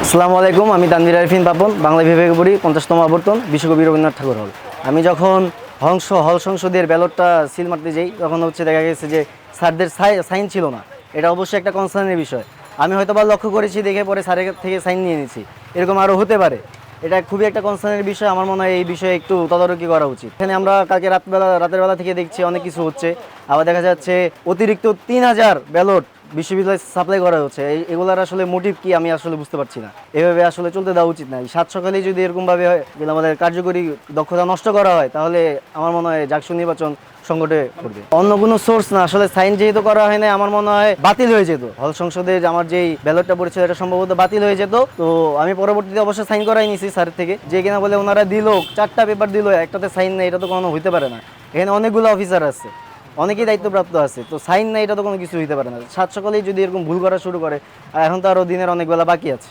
আসসালামু আলাইকুম, আমি তানভীর আরিফিন পাপন, বাংলা বিভাগে পড়ি 50তম আবর্তন বিশ্বকবি রবীন্দ্রনাথ ঠাকুর হল। আমি যখন হল সংসদের ব্যালটটা সিল মারতে যাই, তখন দেখা গেছে যে স্যারদের সাইন ছিল না। এটা অবশ্যই একটা কনসার্নের বিষয়। আমি হয়তো বা লক্ষ্য করেছি, দেখে পরে স্যারের থেকে সাইন নিয়ে নিয়েছি, এরকম আরও হতে পারে। এটা খুবই একটা কনসার্নের বিষয়। আমার মনে হয় এই বিষয়ে একটু তদারকি করা উচিত। এখানে আমরা কালকে রাতের বেলা থেকে দেখছি অনেক কিছু হচ্ছে। আবার দেখা যাচ্ছে অতিরিক্ত 3000 ব্যালট বিশ্ববিদ্যালয়ে সাপ্লাই করা হচ্ছে। এগুলার আসলে মোটিভ কি আমি আসলে বুঝতে পারছি না। এভাবে আসলে চলতে দেওয়া উচিত না। সাত সকালেই যদি এরকমভাবে আমাদের কার্যকরী দক্ষতা নষ্ট করা হয়, তাহলে আমার মনে হয় জাকসু নির্বাচন সংকটে পড়বে। অন্য কোনো সোর্স না, আসলে সাইন যেহেতু করা হয় না, আমার মনে হয় বাতিল হয়ে যেত। হল সংসদে আমার যেই ব্যালটটা পড়েছিল, এটা সম্ভবত বাতিল হয়ে যেত। তো আমি পরবর্তীতে অবশ্যই সাইন করাই নিছি স্যার থেকে, যে কিনা বলে ওনারা দিল 4টা পেপার দিল, একটাতে সাইন নেই। এটা তো কোনো হইতে পারে না। এখানে অনেকগুলো অফিসার আছে, অনেকেই দায়িত্বপ্রাপ্ত আছে, তো সাইন নাই, এটা তো কোনো কিছু হইতে পারে না। সাত সকালেই যদি এরকম ভুল করা শুরু করে, আর এখন তো আরও দিনের অনেক বেলা বাকি আছে।